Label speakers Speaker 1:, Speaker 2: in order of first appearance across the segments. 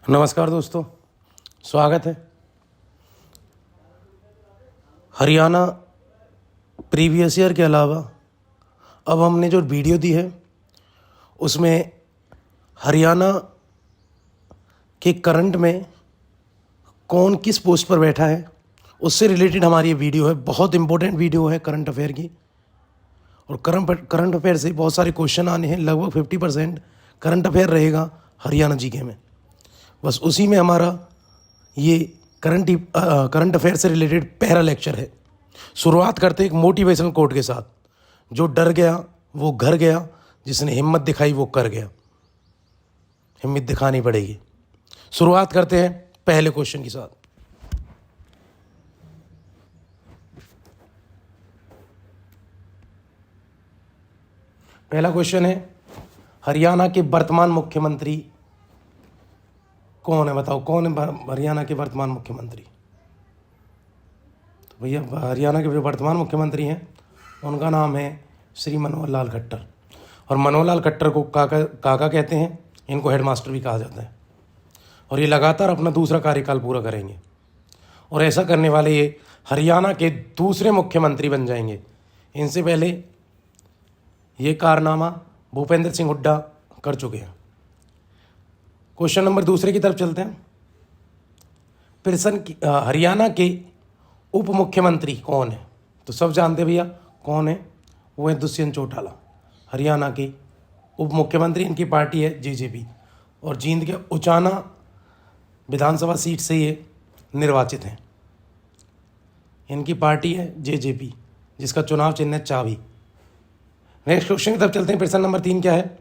Speaker 1: नमस्कार दोस्तों, स्वागत है। हरियाणा प्रीवियस ईयर के अलावा अब हमने जो वीडियो दी है उसमें हरियाणा के करंट में कौन किस पोस्ट पर बैठा है उससे रिलेटेड हमारी ये वीडियो है। बहुत इंपॉर्टेंट वीडियो है करंट अफेयर की, और करंट अफेयर से बहुत सारे क्वेश्चन आने हैं। लगभग 50% करंट अफेयर रहेगा हरियाणा जीके में। बस उसी में हमारा ये करंट अफेयर से रिलेटेड पहला लेक्चर है। शुरुआत करते एक मोटिवेशनल कोट के साथ, जो डर गया वो घर गया, जिसने हिम्मत दिखाई वो कर गया। हिम्मत दिखानी पड़ेगी। शुरुआत करते हैं पहले क्वेश्चन के साथ। पहला क्वेश्चन है, हरियाणा के वर्तमान मुख्यमंत्री कौन है? बताओ कौन है हरियाणा के वर्तमान मुख्यमंत्री? तो भैया हरियाणा के जो वर्तमान मुख्यमंत्री हैं उनका नाम है श्री मनोहर लाल खट्टर। और मनोहर लाल खट्टर को काका कहते हैं, इनको हेडमास्टर भी कहा जाता है। और ये लगातार अपना दूसरा कार्यकाल पूरा करेंगे, और ऐसा करने वाले ये हरियाणा के दूसरे मुख्यमंत्री बन जाएंगे। इनसे पहले ये कारनामा भूपेंद्र सिंह हुड्डा कर चुके हैं। क्वेश्चन नंबर दूसरे की तरफ चलते हैं। हरियाणा के उप मुख्यमंत्री कौन है? तो सब जानते भैया कौन है, वो है दुष्यंत चौटाला। हरियाणा के उप मुख्यमंत्री, इनकी पार्टी है जेजेपी, और जींद के उचाना विधानसभा सीट से ये निर्वाचित हैं। इनकी पार्टी है जेजेपी, जिसका चुनाव चिन्ह है चाबी। नेक्स्ट क्वेश्चन की तरफ चलते हैं। प्रश्न नंबर 3 क्या है?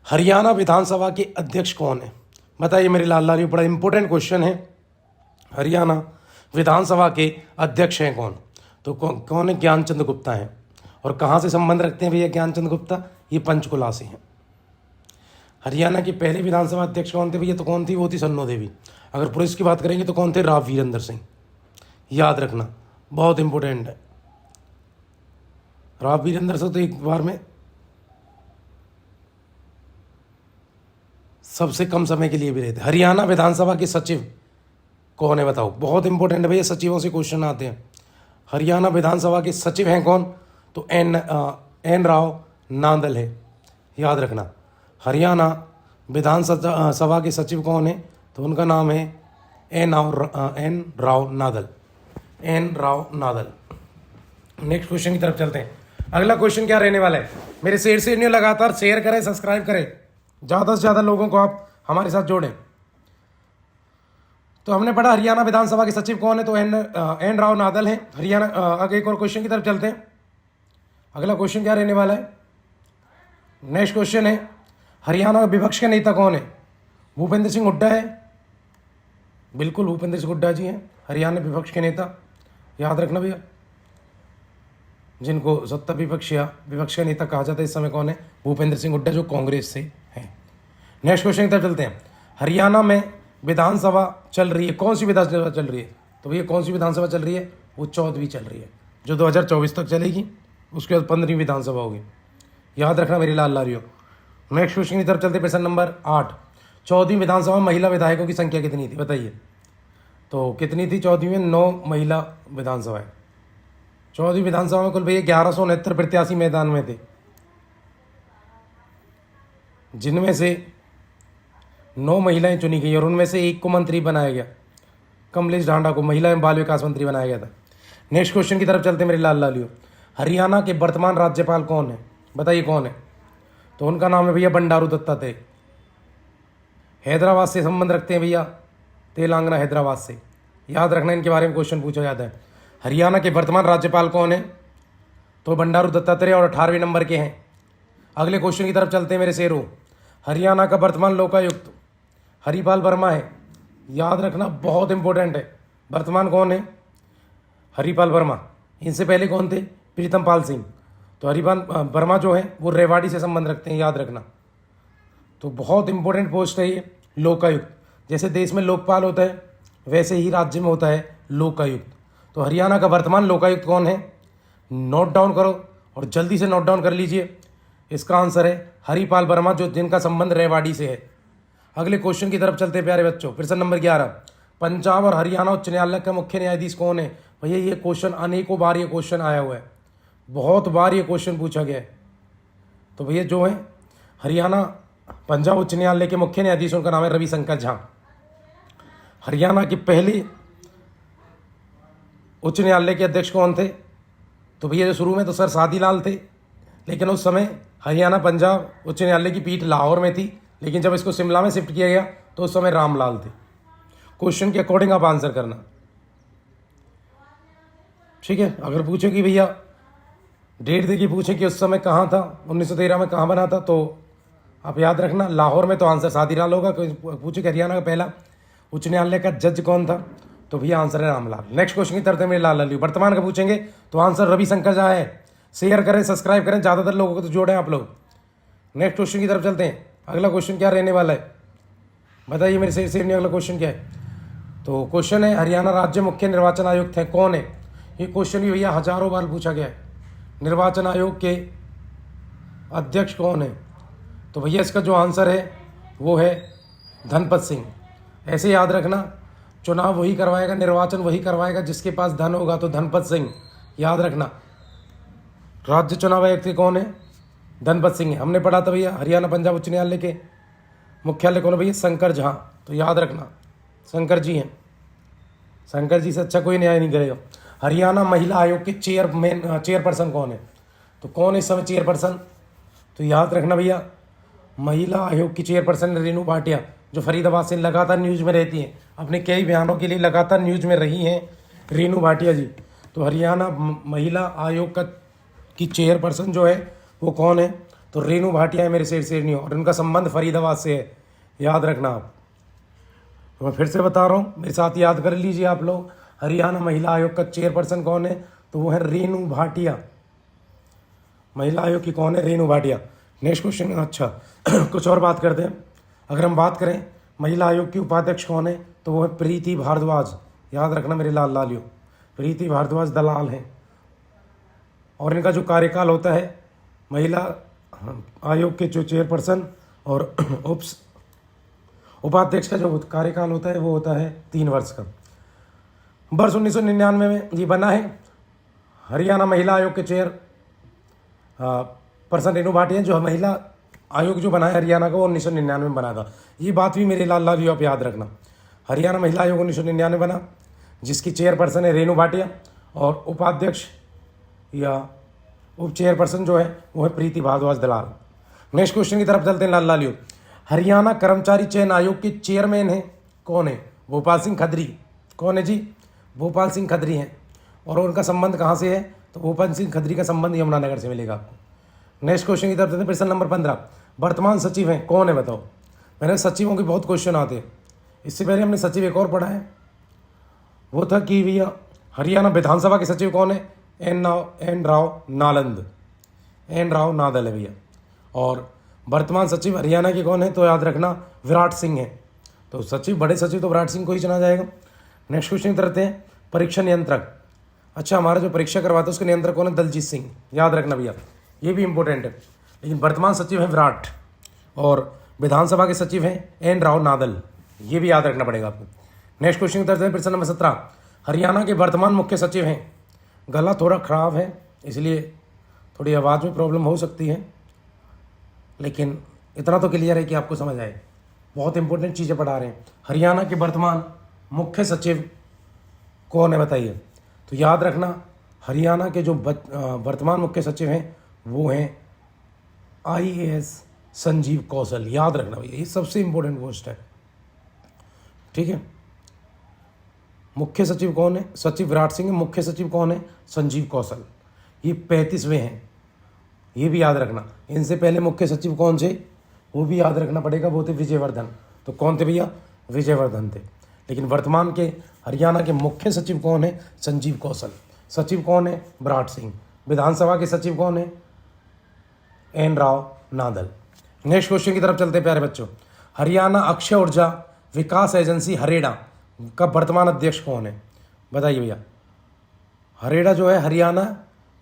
Speaker 1: हरियाणा विधानसभा के अध्यक्ष कौन है? बताइए मेरे लाल लाल, ये बड़ा इंपॉर्टेंट क्वेश्चन है। हरियाणा विधानसभा के अध्यक्ष हैं कौन? तो कौन है? ज्ञानचंद गुप्ता हैं। और कहाँ से संबंध रखते हैं भैया ज्ञानचंद गुप्ता? ये पंचकुला से हैं। हरियाणा के पहले विधानसभा अध्यक्ष कौन थे भैया? तो कौन थी? वो थी सन्नो देवी। अगर पुरुष की बात करेंगे तो कौन थे? राव वीरेंद्र सिंह। याद रखना, बहुत इंपॉर्टेंट है। राव वीरेंद्र सिंह तो एक बार में सबसे कम समय के लिए भी रहते। हरियाणा विधानसभा के सचिव कौन है? बताओ, बहुत इंपॉर्टेंट है भैया, सचिवों से क्वेश्चन आते हैं। हरियाणा विधानसभा के सचिव हैं कौन? तो एन राव नादल है। याद रखना, हरियाणा विधानसभा के सचिव कौन है? तो उनका नाम है N Rao Nadal. N Rao Nadal. Next question की तरफ चलते हैं। अगला क्वेश्चन क्या रहने वाला है? मेरे शेयर से लगातार शेयर करें, सब्सक्राइब करें, ज़्यादा से ज़्यादा लोगों को आप हमारे साथ जोड़ें। तो हमने पढ़ा हरियाणा विधानसभा के सचिव कौन है? तो एन राव नादल हैं। हरियाणा। आगे एक और क्वेश्चन की तरफ चलते हैं। अगला क्वेश्चन क्या रहने वाला है? नेक्स्ट क्वेश्चन है, हरियाणा विपक्ष के नेता कौन है? भूपेंद्र सिंह हुड्डा है। बिल्कुल, भूपेंद्र सिंह हुड्डा जी हैं हरियाणा विपक्ष के नेता। याद रखना भैया, जिनको सत्ता विपक्ष या विपक्ष का नेता कहा जाता है इस समय कौन है? भूपेंद्र सिंह हुड्डा, जो कांग्रेस से हैं। नेक्स्ट क्वेश्चन की तरफ चलते हैं। हरियाणा में विधानसभा चल रही है, कौन सी विधानसभा चल रही है? तो भैया कौन सी विधानसभा चल रही है? वो 14वीं चल रही है, जो 2024 तक चलेगी। उसके बाद 15वीं विधानसभा होगी। याद रखना मेरी लाल लालियों। नेक्स्ट क्वेश्चन की तरफ चलते हैं। प्रश्न नंबर 8, 14वीं विधानसभा में महिला विधायकों की संख्या कितनी थी? बताइए। तो कितनी थी 14वीं में? 9 महिला विधानसभाएं। 14वीं विधानसभा में कुल भैया 1169 प्रत्याशी मैदान में थे, जिनमें से 9 महिलाएं चुनी गई, और उनमें से एक को मंत्री बनाया गया। कमलेश ढांडा को महिला एवं बाल विकास मंत्री बनाया गया था। नेक्स्ट क्वेश्चन की तरफ चलते हैं मेरे लाल लालियों। हरियाणा के वर्तमान राज्यपाल कौन है? बताइए कौन है? तो उनका नाम है भैया बंडारू दत्तात्रेय। हैदराबाद से संबंध रखते हैं भैया, तेलंगाना हैदराबाद से। याद रखना, इनके बारे में क्वेश्चन पूछा जाता है। हरियाणा के वर्तमान राज्यपाल कौन है? तो बंडारू दत्तात्रेय, और 18वें नंबर के हैं। अगले क्वेश्चन की तरफ चलते हैं मेरे शेरों। हरियाणा का वर्तमान लोकायुक्त हरिपाल वर्मा है। याद रखना, बहुत इंपॉर्टेंट है। वर्तमान कौन है? हरिपाल वर्मा। इनसे पहले कौन थे? प्रीतम पाल सिंह। तो हरिपाल वर्मा जो है वो रेवाड़ी से संबंध रखते हैं। याद रखना, तो बहुत इंपॉर्टेंट पोस्ट है ये लोकायुक्त। जैसे देश में लोकपाल होता है, वैसे ही राज्य में होता है लोकायुक्त। तो हरियाणा का वर्तमान लोकायुक्त कौन है? नोट डाउन करो, और जल्दी से नोट डाउन कर लीजिए। इसका आंसर है हरिपाल वर्मा, जो जिनका संबंध रेवाड़ी से है। अगले क्वेश्चन की तरफ चलते हैं प्यारे बच्चों। प्रश्न नंबर 11, पंजाब और हरियाणा उच्च न्यायालय का मुख्य न्यायाधीश कौन है? भैया ये क्वेश्चन अनेकों बार ये क्वेश्चन आया हुआ है, बहुत बार ये क्वेश्चन पूछा गया है। तो भैया जो है हरियाणा पंजाब उच्च न्यायालय के मुख्य न्यायाधीश, उनका नाम है रविशंकर झा। हरियाणा के पहले उच्च न्यायालय के अध्यक्ष कौन थे? तो भैया जो शुरू में तो सर सादीलाल थे, लेकिन उस समय हरियाणा पंजाब उच्च न्यायालय की पीठ लाहौर में थी, लेकिन जब इसको शिमला में शिफ्ट किया गया तो उस समय रामलाल थे। क्वेश्चन के अकॉर्डिंग आप आंसर करना, ठीक है। अगर पूछे कि भैया डेट देखिए, पूछे कि उस समय कहाँ था, 1913 में कहाँ बना था, तो आप याद रखना लाहौर में, तो आंसर सादीलाल होगा। पूछे कि हरियाणा का पहला उच्च न्यायालय का जज कौन था, तो भैया आंसर है रामलाल। नेक्स्ट क्वेश्चन की तरफ है मेरे लाल लाली। वर्तमान का पूछेंगे तो आंसर रविशंकर झा है। शेयर करें, सब्सक्राइब करें, ज़्यादातर लोगों को तो जोड़ें आप लोग। नेक्स्ट क्वेश्चन की तरफ चलते हैं। अगला क्वेश्चन क्या रहने वाला है बताइए मेरे से नहीं, अगला क्वेश्चन क्या है? तो क्वेश्चन है हरियाणा राज्य मुख्य निर्वाचन आयुक्त है कौन है? ये क्वेश्चन भी भैया हजारों बार पूछा गया है। निर्वाचन आयोग के अध्यक्ष कौन है? तो भैया इसका जो आंसर है वो है धनपत सिंह। ऐसे याद रखना, चुनाव वही करवाएगा, निर्वाचन वही करवाएगा जिसके पास धन होगा, तो धनपत सिंह याद रखना। राज्य चुनाव आयुक्त कौन है? धनपत सिंह है। हमने पढ़ा था भैया हरियाणा पंजाब उच्च न्यायालय के मुख्यालय कौन है भैया? शंकर झा। तो याद रखना शंकर जी हैं। शंकर जी से अच्छा कोई न्याय नहीं करेगा। हरियाणा महिला आयोग के चेयरपर्सन कौन है? तो कौन है इस समय चेयरपर्सन? तो याद रखना भैया महिला आयोग की चेयरपर्सन रेणु भाटिया, जो फरीदाबाद से लगातार न्यूज़ में रहती हैं, अपने कई बयानों के लिए लगातार न्यूज़ में रही हैं रेणु भाटिया जी। तो हरियाणा महिला आयोग की चेयरपर्सन जो है वो कौन है? तो रेणु भाटिया है मेरे शेरनी, और उनका संबंध फरीदाबाद से है, याद रखना आप। तो मैं फिर से बता रहा हूँ, मेरे साथ याद कर लीजिए आप लोग। हरियाणा महिला आयोग का चेयरपर्सन कौन है? तो वो है रेणु भाटिया। महिला आयोग की कौन है? रेणु भाटिया। नेक्स्ट क्वेश्चन, अच्छा कुछ और बात करते हैं। अगर हम बात करें महिला आयोग की उपाध्यक्ष कौन है, तो वो है प्रीति भारद्वाज। याद रखना मेरे लाल लालियों, प्रीति भारद्वाज दलाल हैं। और इनका जो कार्यकाल होता है महिला आयोग के जो चेयरपर्सन और उपाध्यक्ष का जो कार्यकाल होता है वो होता है 3 वर्ष का। वर्ष 1999 में ये बना है। हरियाणा महिला आयोग के चेयर पर्सन रेणु भाटिया, जो महिला आयोग जो बना है हरियाणा का वो 1999 में बना था। ये बात भी मेरे लाल लाल आप याद रखना। हरियाणा महिला आयोग 1999 बना, जिसकी चेयरपर्सन है रेणु भाटिया, और उपाध्यक्ष या उप चेयरपर्सन जो है वो है प्रीति भारद्वाज दलाल। नेक्स्ट क्वेश्चन की तरफ चलते हैं लाल लालियो। हरियाणा कर्मचारी चयन आयोग के चेयरमैन है कौन है? भोपाल सिंह खत्री। कौन है जी? भोपाल सिंह खत्री हैं। और उनका संबंध कहाँ से है? तो भोपाल सिंह खत्री का संबंध यमुनानगर से मिलेगा आपको। नेक्स्ट क्वेश्चन की तरफ चलते हैं। प्रश्न नंबर 15, वर्तमान सचिव हैं कौन है बताओ? मैंने सचिवों के बहुत क्वेश्चन आते हैं। इससे पहले हमने सचिव एक और पढ़ा है, वो था कि भैया हरियाणा विधानसभा के सचिव कौन है? एन राव नालंद, एन राव नादल है भैया। और वर्तमान सचिव हरियाणा के कौन है? तो याद रखना विराट सिंह है। तो सचिव, बड़े सचिव तो विराट सिंह को ही चुना जाएगा। नेक्स्ट क्वेश्चन करते हैं। परीक्षा नियंत्रक, अच्छा हमारा जो परीक्षा करवाता है उसके नियंत्रक कौन है? दलजीत सिंह। याद रखना भैया, ये भी इंपॉर्टेंट है। लेकिन वर्तमान सचिव है विराट, और विधानसभा के सचिव हैं एन राव नादल, ये भी याद रखना पड़ेगा आपको। नेक्स्ट क्वेश्चन करते हैं। प्रश्न नंबर 17, हरियाणा के वर्तमान मुख्य सचिव हैं। गला थोड़ा खराब है इसलिए थोड़ी आवाज़ में प्रॉब्लम हो सकती है, लेकिन इतना तो क्लियर है कि आपको समझ आए। बहुत इंपॉर्टेंट चीज़ें पढ़ा रहे हैं। हरियाणा के वर्तमान मुख्य सचिव कौन है बताइए? तो याद रखना हरियाणा के जो वर्तमान मुख्य सचिव हैं वो हैं IAS संजीव कौशल। याद रखना भैया, ये सबसे इंपॉर्टेंट पोस्ट है, ठीक है। मुख्य सचिव कौन है? सचिव विराट सिंह है। मुख्य सचिव कौन है? संजीव कौशल। ये 35वें हैं, ये भी याद रखना। इनसे पहले मुख्य सचिव कौन थे वो भी याद रखना पड़ेगा, वो थे विजयवर्धन। तो कौन थे भैया? विजयवर्धन थे। लेकिन वर्तमान के हरियाणा के मुख्य सचिव कौन है? संजीव कौशल। सचिव कौन है? विराट सिंह। विधानसभा के सचिव कौन है? N Rao Nadal. Next question की तरफ चलते हैं प्यारे बच्चों। हरियाणा अक्षय ऊर्जा विकास एजेंसी हरेड़ा का वर्तमान अध्यक्ष कौन है बताइए भैया? हरेड़ा जो है Haryana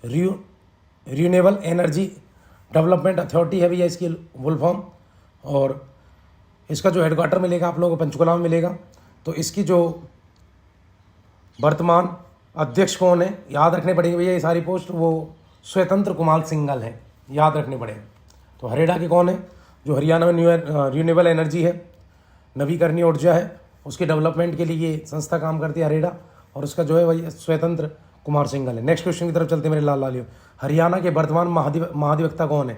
Speaker 1: renewable energy development authority है भैया इसकी फुल फॉर्म। और इसका जो हेडक्वार्टर मिलेगा आप लोगों को पंचकुला में मिलेगा। तो इसकी जो वर्तमान अध्यक्ष कौन है, याद रखने पड़ेंगे भैया ये सारी पोस्ट, वो स्वतंत्र कुमार सिंघल है, याद रखने पड़ेगा। तो हरेड़ा के कौन है, जो हरियाणा में रिन्यूएबल एनर्जी है, नवीकरणीय ऊर्जा है, उसके डेवलपमेंट के लिए ये संस्था काम करती है हरेड़ा, और उसका जो है वही स्वतंत्र कुमार सिंघल है। नेक्स्ट क्वेश्चन की तरफ चलते हैं मेरे लाल लालियो। हरियाणा के वर्तमान महाधिवक्ता कौन है,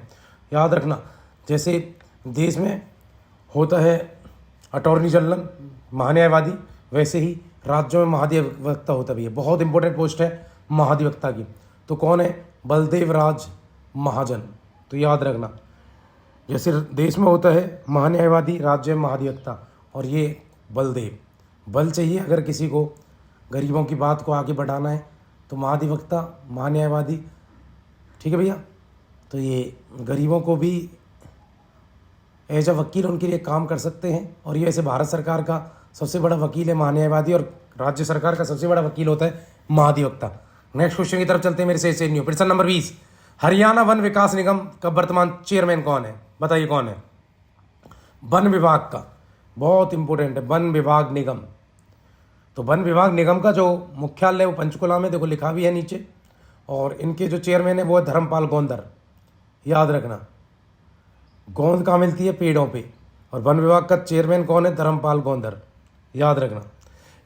Speaker 1: याद रखना। जैसे देश में होता है अटॉर्नी जनरल महान्यायवादी, वैसे ही राज्यों में महाधिवक्ता होता भी है। बहुत इंपॉर्टेंट पोस्ट है महाधिवक्ता की। तो कौन है, बलदेव राज महाजन। तो याद रखना, जैसे देश में होता है महान्यायवादी, राज्य में महाधिवक्ता, और ये बलदेव। बल चाहिए अगर किसी को गरीबों की बात को आगे बढ़ाना है तो महाधिवक्ता, महान्यायवादी, ठीक है भैया। तो ये गरीबों को भी एज अ वकील उनके लिए काम कर सकते हैं, और ये ऐसे भारत सरकार का सबसे बड़ा वकील है महान्यायवादी, और राज्य सरकार का सबसे बड़ा वकील होता है महाधिवक्ता। नेक्स्ट क्वेश्चन की तरफ चलते हैं मेरे से न्यू। प्रश्न नंबर 20, हरियाणा वन विकास निगम का वर्तमान चेयरमैन कौन है, बताइए कौन है। वन विभाग का, बहुत इंपॉर्टेंट है वन विभाग निगम। तो वन विभाग निगम का जो मुख्यालय है वो पंचकुला में, देखो लिखा भी है नीचे, और इनके जो चेयरमैन है वो है धर्मपाल गोंदर, याद रखना। गोंद कहाँ मिलती है, पेड़ों पे, और वन विभाग का चेयरमैन कौन है, धर्मपाल गोंदर, याद रखना।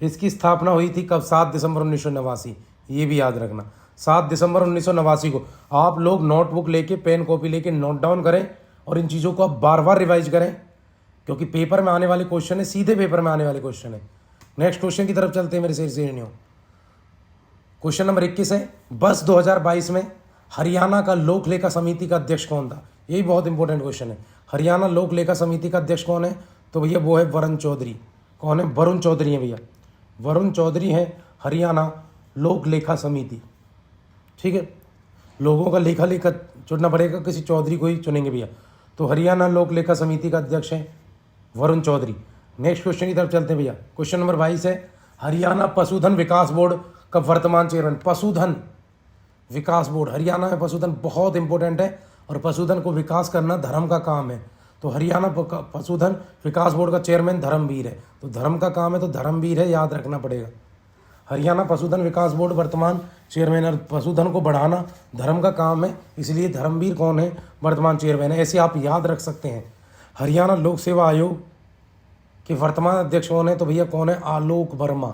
Speaker 1: इसकी स्थापना हुई थी कब, 7 दिसंबर 1989, ये भी याद रखना। 7 दिसंबर 1989 को आप लोग नोटबुक लेके, पेन कॉपी लेके नोट डाउन करें, और इन चीज़ों को आप बार बार रिवाइज करें, क्योंकि पेपर में आने वाले क्वेश्चन है, सीधे पेपर में आने वाले क्वेश्चन है। नेक्स्ट क्वेश्चन की तरफ चलते हैं मेरे से न्यू। क्वेश्चन नंबर 21 है, वर्ष 2022 में हरियाणा का लोक लेखा समिति का अध्यक्ष कौन था। यही बहुत इंपॉर्टेंट क्वेश्चन है। हरियाणा लोक लेखा समिति का अध्यक्ष कौन है, तो भैया वो है वरुण चौधरी। कौन है, वरुण चौधरी है भैया, वरुण चौधरी है हरियाणा लोक लेखा समिति, ठीक है। लोगों का लेखा लेखा चुनना पड़ेगा, किसी चौधरी को ही चुनेंगे भैया। तो हरियाणा लोक लेखा समिति का अध्यक्ष है वरुण चौधरी। नेक्स्ट क्वेश्चन की तरफ चलते हैं भैया। क्वेश्चन नंबर 22 है, हरियाणा पशुधन विकास बोर्ड का वर्तमान चेयरमैन। पशुधन विकास बोर्ड, हरियाणा में पशुधन बहुत इंपॉर्टेंट है, और पशुधन को विकास करना धर्म का काम है। तो हरियाणा पशुधन विकास बोर्ड का चेयरमैन धर्मवीर है। तो धर्म का काम है तो धर्मवीर है, याद रखना पड़ेगा। हरियाणा पशुधन विकास बोर्ड वर्तमान चेयरमैन, और पशुधन को बढ़ाना धर्म का काम है, इसलिए धर्मवीर कौन है, वर्तमान चेयरमैन है। ऐसे आप याद रख सकते हैं। हरियाणा लोक सेवा आयोग के वर्तमान अध्यक्ष कौन है, तो भैया कौन है, आलोक वर्मा।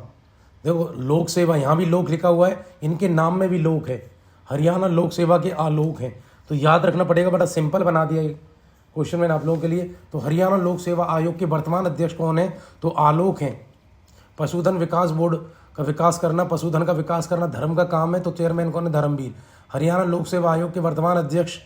Speaker 1: देखो लोक सेवा, यहाँ भी लोक लिखा हुआ है, इनके नाम में भी लोक है। हरियाणा लोक सेवा के आलोक हैं, तो याद रखना पड़ेगा। बड़ा सिंपल बना दिया ये क्वेश्चन मैंने आप लोगों के लिए। तो हरियाणा लोक सेवा आयोग के वर्तमान अध्यक्ष कौन है, तो आलोक हैं। पशुधन विकास बोर्ड का विकास करना, पशुधन का विकास करना धर्म का काम है, तो चेयरमैन कौन है, धर्मवीर। हरियाणा लोक सेवा आयोग के वर्तमान अध्यक्ष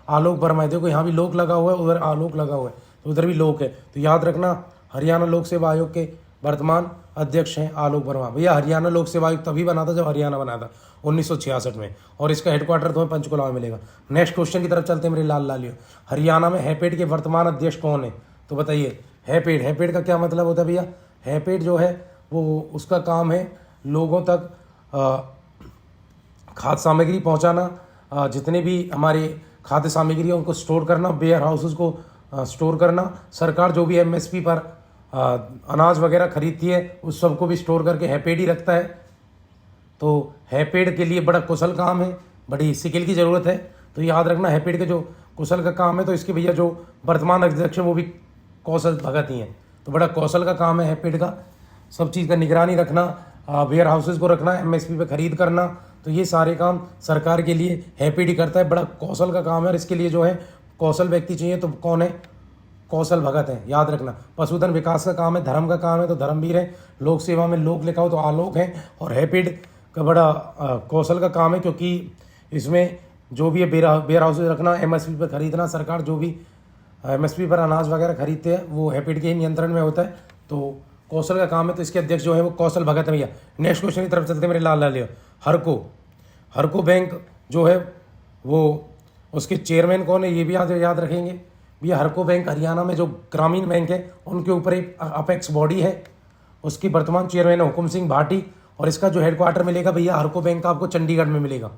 Speaker 1: आलोक वर्मा है। देखो यहाँ भी लोक लगा हुआ है, उधर आलोक लगा हुआ है, तो उधर भी लोक है। तो याद रखना, हरियाणा लोक सेवा आयोग के वर्तमान अध्यक्ष हैं आलोक वर्मा। भैया हरियाणा लोक सेवा आयोग तभी बना था जब हरियाणा बना था 1966 में, और इसका हेडक्वार्टर तुम्हें पंचकुला में मिलेगा। नेक्स्ट क्वेश्चन की तरफ चलते हैं मेरे लाल लालियो। हरियाणा में हैपेड के वर्तमान अध्यक्ष कौन है, तो बताइए। हैपेड का क्या मतलब होता है भैया, हैपेड जो है वो उसका काम है लोगों तक खाद्य सामग्री पहुंचाना, जितने भी हमारे खाद्य सामग्री है उनको स्टोर करना, वेयर हाउसेस को स्टोर करना। सरकार जो भी एमएसपी पर अनाज वगैरह खरीदती है उस सबको भी स्टोर करके हैपेड ही रखता है। तो हैपेड के लिए बड़ा कुशल काम है, बड़ी स्किल की ज़रूरत है। तो याद रखना, हैपेड के जो कुशल का काम है, तो इसके भैया जो वर्तमान अध्यक्ष है वो भी कौशल भगत ही हैं। तो बड़ा कौशल का काम है हैपेड का, सब चीज़ का निगरानी रखना, वेयर हाउसेज को रखना, एमएसपी पे खरीद करना। तो ये सारे काम सरकार के लिए हैपेड ही करता है, बड़ा कौशल का काम है। और इसके लिए जो है कौशल व्यक्ति चाहिए, तो कौन है, कौशल भगत है, याद रखना। पशुधन विकास का काम है, धर्म का काम है, तो धर्मवीर है। लोक सेवा में लोक लिखा हो तो आलोक है, और हैपेड का बड़ा कौशल का काम है, क्योंकि इसमें जो भी है वेयर हाउसेज रखना, एमएसपी पर खरीदना, सरकार जो भी एमएसपी पर अनाज वगैरह खरीदते हैं वो हैपेड के नियंत्रण में होता है। तो कौशल का काम है, तो इसके अध्यक्ष जो है वो कौशल भगत है भैया। नेक्स्ट क्वेश्चन की तरफ चलते हैं मेरे लाल लालियो। हरको बैंक जो है वो उसके चेयरमैन कौन है, ये भी याद रखेंगे भैया। हरको बैंक हरियाणा में जो ग्रामीण बैंक है उनके ऊपर एक अपेक्स बॉडी है, उसकी वर्तमान चेयरमैन है हुकुम सिंह भाटी। और इसका जो हेडक्वार्टर मिलेगा भैया हरको बैंक का आपको चंडीगढ़ में मिलेगा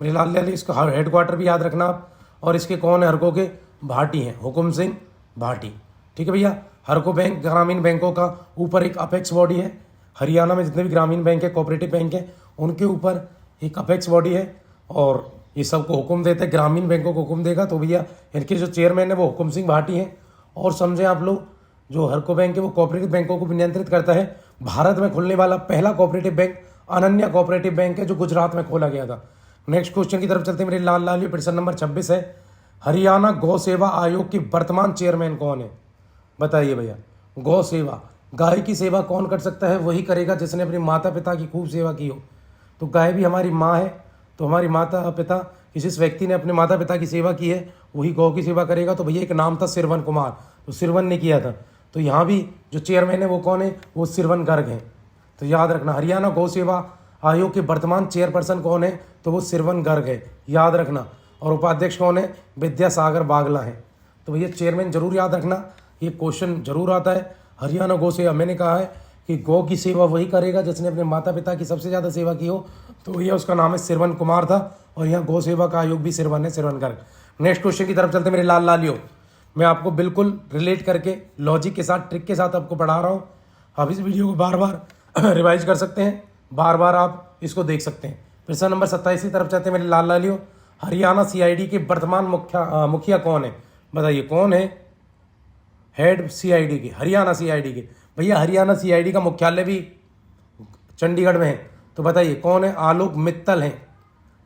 Speaker 1: मेरे लाल लालियो। इसका हेडक्वार्टर भी याद रखना आप। और इसके कौन है, हरको के भाटी हैं, हुकुम सिंह भाटी, ठीक है भैया। हर को बैंक ग्रामीण बैंकों का ऊपर एक अपेक्स बॉडी है। हरियाणा में जितने भी ग्रामीण बैंक है, कोऑपरेटिव बैंक है, उनके ऊपर एक अपेक्स बॉडी है और ये सबको हुक्म देते हैं, ग्रामीण बैंकों को हुक्म देगा। तो भैया इनके जो चेयरमैन है वो हुकुम सिंह भाटी हैं। और समझें आप लोग, जो हरको बैंक है वो कोऑपरेटिव बैंकों को भी नियंत्रित करता है। भारत में खुलने वाला पहला cooperative bank Ananya cooperative bank है, जो गुजरात में खोला गया था। नेक्स्ट क्वेश्चन की तरफ चलते हैं मेरे लाल लाल। प्रश्न नंबर 26 है, हरियाणा गौ सेवा आयोग के वर्तमान चेयरमैन कौन है? बताइए भैया। गौ सेवा, गाय की सेवा कौन कर सकता है? वही करेगा जिसने अपने माता पिता की खूब सेवा की हो। तो गाय भी हमारी माँ है, तो हमारी माता पिता, जिस व्यक्ति ने अपने माता पिता की सेवा की है वही गौ की सेवा करेगा। तो भैया एक नाम था सिरवन कुमार, तो सिरवन ने किया था। तो यहाँ भी जो चेयरमैन है वो कौन है? वो सिरवन गर्ग हैं। तो याद रखना, हरियाणा गौ सेवा आयोग के वर्तमान चेयरपर्सन कौन है? तो वो सिरवन गर्ग है, याद रखना। और उपाध्यक्ष कौन है? विद्यासागर बागला है। तो भैया चेयरमैन जरूर याद रखना, ये क्वेश्चन जरूर आता है। हरियाणा गौ सेवा, मैंने कहा है कि गौ की सेवा वही करेगा जिसने अपने माता पिता की सबसे ज़्यादा सेवा की हो। तो भैया उसका नाम है सिरवन कुमार था। और यहाँ गौ सेवा का आयोग भी सिरवन है, सिरवन गर्ग। नेक्स्ट क्वेश्चन की तरफ चलते मेरे लाल लालियो। मैं आपको बिल्कुल रिलेट करके, लॉजिक के साथ, ट्रिक के साथ आपको पढ़ा रहा हूँ। आप इस वीडियो को बार बार रिवाइज कर सकते हैं, बार बार आप इसको देख सकते हैं। प्रश्न नंबर 27 की तरफ चलते हैं मेरे लाल लालियो। हरियाणा सीआईडी के वर्तमान मुखिया कौन है? बताइए कौन है हेड सीआईडी के? हरियाणा सीआईडी के। भैया हरियाणा सीआईडी का मुख्यालय भी चंडीगढ़ में है। तो बताइए कौन है? आलोक मित्तल हैं।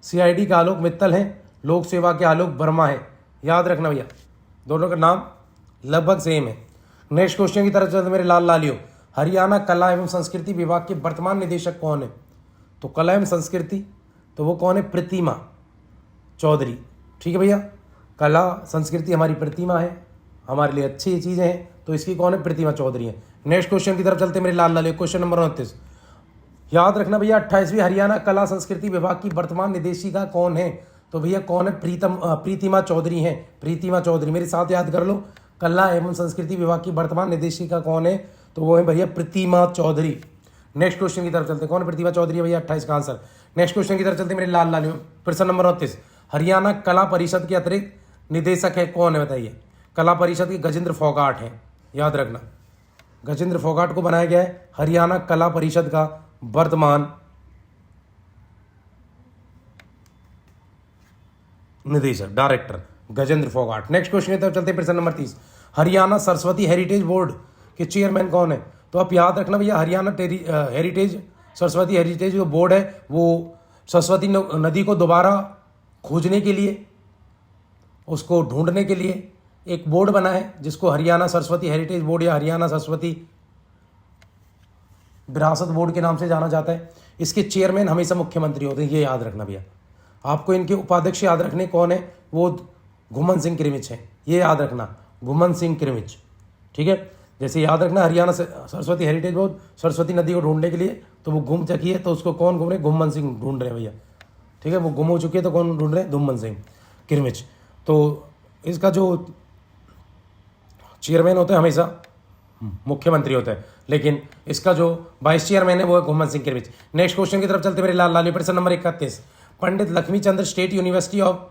Speaker 1: सीआईडी का आलोक मित्तल हैं, लोक सेवा के आलोक वर्मा है। याद रखना भैया, दोनों का नाम लगभग सेम है। नेक्स्ट क्वेश्चन की तरफ चलते मेरे लाल लालियो। हरियाणा कला एवं संस्कृति विभाग के वर्तमान निदेशक कौन है? तो कला एवं संस्कृति, तो वो कौन है? प्रतिमा चौधरी। ठीक है भैया, कला संस्कृति हमारी प्रतिमा है, हमारे लिए अच्छी चीज़ें हैं, तो इसकी कौन है? प्रतिमा चौधरी है। नेक्स्ट क्वेश्चन की तरफ चलते मेरे लाल लालियो। क्वेश्चन नंबर 29, याद रखना भैया, 28वीं हरियाणा कला संस्कृति विभाग की वर्तमान निदेशिका कौन है? तो भैया कौन है? प्रीतिमा चौधरी हैं। प्रीतिमा चौधरी, मेरे साथ याद कर लो, कला एवं संस्कृति विभाग की वर्तमान निदेशिका कौन है? तो वो है भैया प्रीतिमा चौधरी। नेक्स्ट क्वेश्चन की तरफ चलते, कौन प्रीतिमा चौधरी है भैया? 28 का आंसर। नेक्स्ट क्वेश्चन की तरफ चलते मेरे लाल लालियो। प्रश्न नंबर 29, हरियाणा कला परिषद के अतिरिक्त निदेशक है कौन है? बताइए। कला परिषद के गजेंद्र फोगाट हैं, याद रखना। गजेंद्र फोगाट को बनाया गया है हरियाणा कला परिषद का वर्तमान निदेशक, director Gajendra Phogat. Next question की तरफ चलते हैं। प्रश्न number 30, Haryana Saraswati heritage board के चेयरमैन कौन है? तो आप याद रखना भैया, हरियाणा हेरिटेज, सरस्वती हेरिटेज जो बोर्ड है वो सरस्वती नदी को दोबारा खोजने के लिए, उसको ढूंढने के लिए एक बोर्ड बना है जिसको हरियाणा सरस्वती हेरिटेज बोर्ड या हरियाणा सरस्वती विरासत बोर्ड के नाम से जाना जाता है। इसके चेयरमैन हमेशा मुख्यमंत्री होते हैं, ये याद रखना भैया। आपको इनके उपाध्यक्ष याद रखने कौन है? वो घुमन सिंह किरमिच है, ये याद रखना, घुमन सिंह किरमिच। ठीक है, जैसे याद रखना हरियाणा सरस्वती हेरिटेज बोर्ड सरस्वती नदी को ढूंढने के लिए, तो वो गुम चुकी है, तो उसको कौन घूम रहे? घुमन सिंह ढूंढ रहे हैं भैया। ठीक है, वो गुम हो चुकी है, तो कौन ढूंढ रहे हैं? घुमन सिंह किरमिच। तो इसका जो चेयरमैन होता है हमेशा मुख्यमंत्री होता है, लेकिन इसका जो वाइस चेयरमैन है वो है घुमन सिंह किरमिच। नेक्स्ट क्वेश्चन की तरफ चलते मेरे लाल लाली। प्रश्न number 31, Pandit Lakshmi Chandra state university of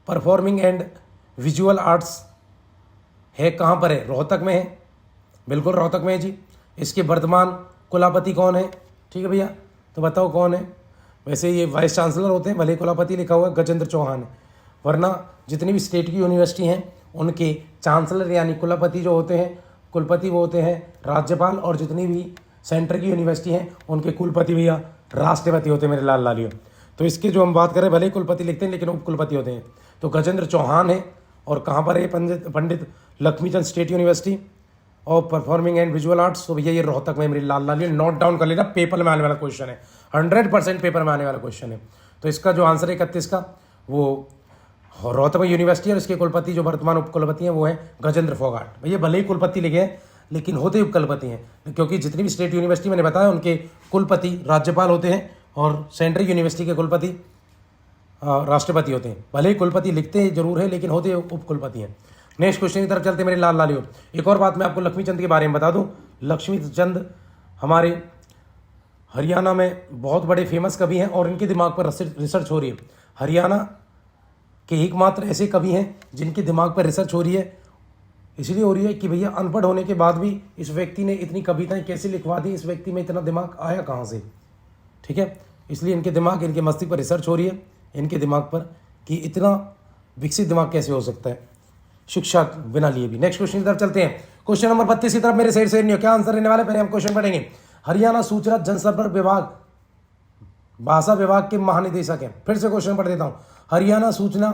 Speaker 1: performing and visual arts है कहाँ पर है? रोहतक में है, बिल्कुल रोहतक में है जी। इसके वर्तमान कुलपति कौन है? ठीक है भैया, तो बताओ कौन है? वैसे ये वाइस चांसलर होते हैं, भले कुलपति लिखा हुआ है गजेंद्र चौहान है, वरना जितनी भी स्टेट की यूनिवर्सिटी हैं उनके चांसलर यानी कुलपति जो होते हैं, कुलपति वो होते हैं राज्यपाल, और जितनी भी सेंटर की यूनिवर्सिटी हैं उनके कुलपति भैया राष्ट्रपति होते हैं मेरे लाल लालियों। तो इसके जो हम बात करें, भले कुलपति लिखते हैं लेकिन उप कुलपति होते हैं। तो गजेंद्र चौहान है, और कहाँ पर है? Pandit Lakshmichand state university of performing and visual arts. तो भैया ये रोहतक में मेरी लाल लालियों, नोट डाउन कर लेना, पेपर में आने वाला क्वेश्चन है, 100% पेपर में आने वाला क्वेश्चन है। तो इसका जो आंसर है 31 का, वो रोहतक यूनिवर्सिटी, और इसके कुलपति जो वर्तमान उप कुलपति हैं वो हैं गजेंद्र फोगाट। भैया भले ही कुलपति लिखे हैं लेकिन होते उप कुलपति हैं, क्योंकि जितनी भी स्टेट यूनिवर्सिटी मैंने बताया उनके कुलपति राज्यपाल होते हैं, और सेंट्रल यूनिवर्सिटी के कुलपति राष्ट्रपति होते हैं। भले ही कुलपति लिखते जरूर है लेकिन होते उप कुलपति हैं। नेक्स्ट क्वेश्चन की तरफ चलते मेरे लाल लालियों। एक और बात मैं आपको लक्ष्मीचंद के बारे में बता दूं, लक्ष्मीचंद हमारे हरियाणा में बहुत बड़े फेमस कवि हैं, और इनके दिमाग पर रिसर्च हो रही है। हरियाणा के एकमात्र ऐसे कवि हैं जिनके दिमाग पर रिसर्च हो रही है, इसलिए हो रही है कि भैया अनपढ़ होने के बाद भी इस व्यक्ति ने इतनी कविताएं कैसे लिखवा दी, इस व्यक्ति में इतना दिमाग आया कहाँ से, ठीक है। इसलिए इनके दिमाग, इनके मस्तिष्क पर रिसर्च हो रही है इनके दिमाग पर कि इतना विकसित दिमाग कैसे हो सकता है शिक्षा बिना लिए भी। नेक्स्ट क्वेश्चन की तरफ चलते हैं। क्वेश्चन नंबर 32 की तरफ मेरे शेर नहीं हो, क्या आंसर रहने वाले, पहले हम क्वेश्चन पढ़ेंगे। हरियाणा सूचना जनसंपर्क विभाग भाषा विभाग के महानिदेशक हैं। फिर से क्वेश्चन पढ़ देता हूं। हरियाणा सूचना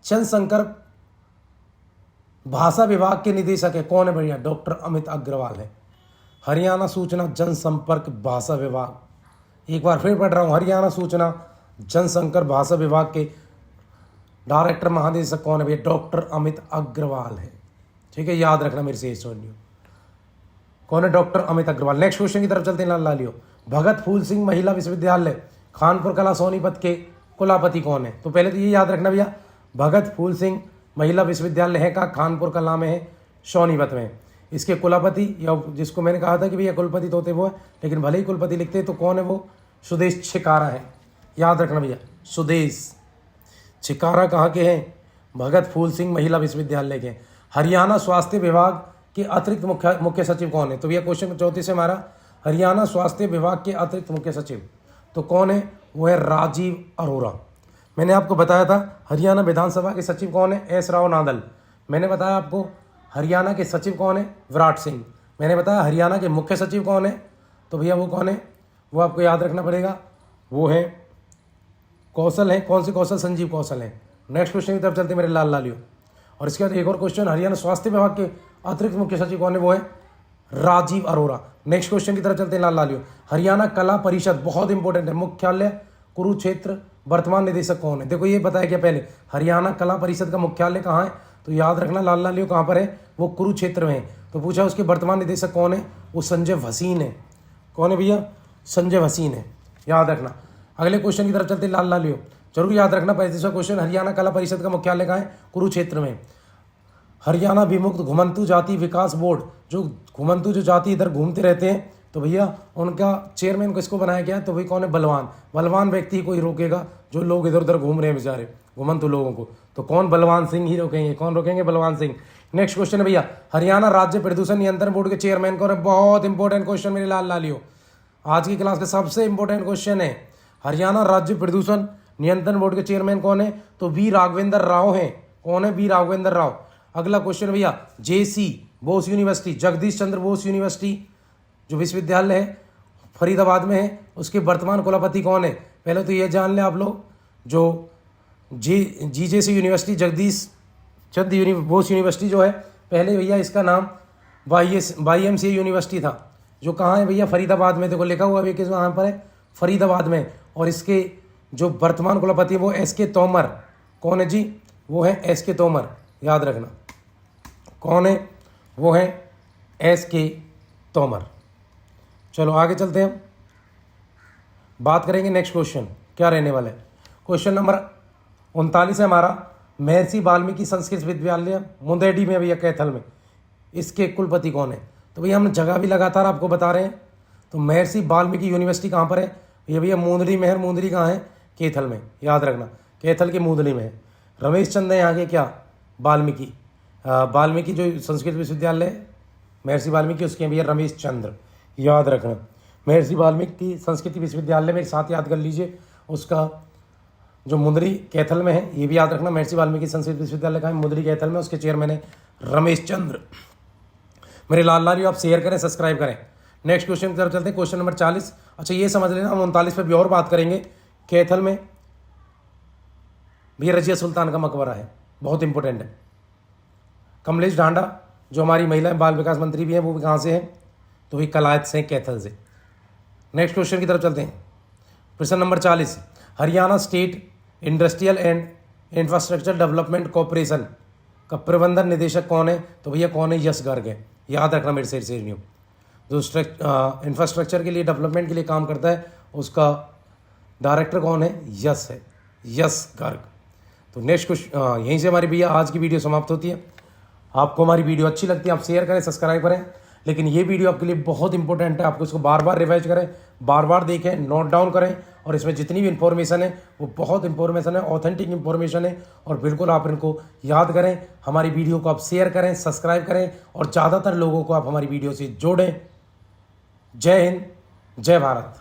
Speaker 1: जनसंपर्क भाषा विभाग के निदेशक है कौन है भैया, डॉक्टर अमित अग्रवाल है। हरियाणा सूचना जनसंपर्क भाषा विभाग, एक बार फिर पढ़ रहा हूं, हरियाणा सूचना जनसंपर्क भाषा विभाग के डायरेक्टर महानिदेशक कौन है भैया, डॉक्टर अमित अग्रवाल है, ठीक है। याद रखना मेरे से सुनियो, कौन है, doctor Amit Agarwal. Next question की तरफ चलते हैं लालियो। भगत फूल सिंह महिला विश्वविद्यालय खानपुर कला सोनीपत के कुलपति कौन है, तो पहले तो ये याद रखना भैया, भगत फूल सिंह महिला विश्वविद्यालय है का खानपुर कला में है, सोनीपत में। इसके कुलपति या जिसको मैंने कहा था कि भैया कुलपति तो होते वो है, लेकिन भले ही कुलपति लिखते तो कौन है वो, सुदेश छिकारा है। याद रखना भैया, सुदेश छिकारा कहाँ के हैं, भगत फूल सिंह महिला विश्वविद्यालय के। हरियाणा स्वास्थ्य विभाग के अतिरिक्त मुख्य सचिव कौन है, तो भैया क्वेश्चन 34 से हमारा, हरियाणा स्वास्थ्य विभाग के अतिरिक्त मुख्य सचिव तो कौन है, वो है राजीव अरोड़ा। मैंने आपको बताया था हरियाणा विधानसभा के सचिव कौन है, एस राव नादल। मैंने बताया आपको हरियाणा के सचिव कौन है, विराट सिंह। मैंने बताया हरियाणा के मुख्य सचिव कौन है, तो भैया वो कौन है, वो आपको याद रखना पड़ेगा, वो है कौशल है। कौन से कौशल, संजीव कौशल है। नेक्स्ट क्वेश्चन की तरफ चलते मेरे लाल लालियो। और इसके बाद एक और क्वेश्चन, हरियाणा स्वास्थ्य विभाग के अतिरिक्त मुख्य सचिव कौन है, वो है राजीव अरोड़ा। नेक्स्ट क्वेश्चन की तरफ चलते हैं लाल लालियो। हरियाणा कला परिषद बहुत इंपॉर्टेंट है, मुख्यालय कुरुक्षेत्र, वर्तमान निदेशक कौन है, देखो ये बताया क्या पहले, हरियाणा कला परिषद का मुख्यालय कहाँ है, तो याद रखना लाल लालियो कहाँ पर है, वो कुरुक्षेत्र में है। तो पूछा उसके वर्तमान निदेशक कौन है, वो संजय भसीन है। कौन है भैया, संजय भसीन है, याद रखना। अगले क्वेश्चन की तरफ चलते लाल लालियो, जरूर याद रखना 35वां क्वेश्चन, हरियाणा कला परिषद का मुख्यालय कहाँ है, कुरुक्षेत्र में। हरियाणा विमुक्त घुमंतु जाति विकास बोर्ड, जो घुमंतु जो जाति इधर घूमते रहते हैं, तो भैया उनका चेयरमैन किसको बनाया गया है, तो भाई कौन है, बलवान। बलवान व्यक्ति को ही रोकेगा जो लोग इधर उधर घूम रहे हैं बेचारे घुमंतु लोगों को, तो कौन, बलवान सिंह ही रोकेंगे। कौन रोकेंगे, बलवान सिंह। नेक्स्ट क्वेश्चन है भैया, हरियाणा राज्य प्रदूषण नियंत्रण बोर्ड के चेयरमैन कौन है, बहुत इंपॉर्टेंट क्वेश्चन मेरे लाल लालियो, आज की क्लास का सबसे इंपॉर्टेंट क्वेश्चन है। हरियाणा राज्य प्रदूषण नियंत्रण बोर्ड के चेयरमैन कौन है, तो वी राघवेंद्र राव हैं। कौन है, वी राघवेंद्र राव। अगला क्वेश्चन भैया, जेसी बोस यूनिवर्सिटी, जगदीश चंद्र बोस यूनिवर्सिटी जो विश्वविद्यालय है फरीदाबाद में है, उसके वर्तमान कुलपति कौन है, पहले तो ये जान लें आप लोग, जो जीजेसी यूनिवर्सिटी जगदीश चंद्र बोस यूनिवर्सिटी जो है, पहले भैया इसका नाम YMCA यूनिवर्सिटी था, जो कहाँ है भैया, फरीदाबाद में। देखो लिखा हुआ है किस वहाँ पर है, फरीदाबाद में। और इसके जो वर्तमान कुलपति वो SK तोमर। कौन है जी, वो है SK तोमर, याद रखना कौन है, वो है SK तोमर। चलो आगे चलते हैं, बात करेंगे नेक्स्ट क्वेश्चन क्या रहने वाला है। क्वेश्चन नंबर 39 है हमारा, महर्षि वाल्मीकि संस्कृत विद्यालय मुंदेडी में भैया कैथल में, इसके कुलपति कौन है, तो भैया हम जगह भी लगातार आपको बता रहे हैं। तो महर्षि वाल्मीकि यूनिवर्सिटी कहाँ पर है, ये भैया मुंदरी में है। मुंदरी कहाँ है, कैथल में, याद रखना कैथल के मुंदरी में है। रमेश चंद है यहाँ के क्या, वाल्मीकि जो संस्कृत विश्वविद्यालय है महर्षि वाल्मीकि, उसके भैया रमेश चंद्र, याद रखना। महर्षि वाल्मीकि संस्कृत विश्वविद्यालय में साथ याद कर लीजिए, उसका जो मुंदरी कैथल में है, ये भी याद रखना। महर्षि वाल्मीकि संस्कृत विश्वविद्यालय का है मुंदरी कैथल में, उसके चेयरमैन है रमेश चंद्र। मेरे लाल लालियो आप शेयर करें, सब्सक्राइब करें। नेक्स्ट क्वेश्चन की तरफ चलते हैं, क्वेश्चन नंबर 40। अच्छा ये समझ लेना, हम 39 पे भी और बात करेंगे। कैथल में भी रजिया सुल्तान का मकबरा है, बहुत इंपॉर्टेंट है। कमलेश ढांडा जो हमारी महिला बाल विकास मंत्री भी हैं, वो भी कहाँ से हैं, तो वही कलायत से, कैथल से। नेक्स्ट क्वेश्चन की तरफ चलते हैं, प्रश्न number 40। Haryana state industrial and infrastructure development corporation का प्रबंधन निदेशक कौन है, तो भैया कौन है, यश गर्ग है, याद रखना मेरे से न्यू। जो इंफ्रास्ट्रक्चर के लिए, डेवलपमेंट के लिए काम करता है, उसका डायरेक्टर कौन है, यश है, यश गर्ग। तो नेक्स्ट क्वेश्चन, यहीं से हमारी भैया आज की वीडियो समाप्त होती है। आपको हमारी वीडियो अच्छी लगती है आप शेयर करें, सब्सक्राइब करें। लेकिन ये वीडियो आपके लिए बहुत इंपॉर्टेंट है, आपको इसको बार बार रिवाइज करें, बार बार देखें, नोट डाउन करें, और इसमें जितनी भी इंफॉर्मेशन है वो बहुत इंफॉर्मेशन है, ऑथेंटिक इंफॉर्मेशन है, और बिल्कुल आप इनको याद करें। हमारी वीडियो को आप शेयर करें, सब्सक्राइब करें, और ज़्यादातर लोगों को आप हमारी वीडियो से जोड़ें। जय हिंद, जय भारत।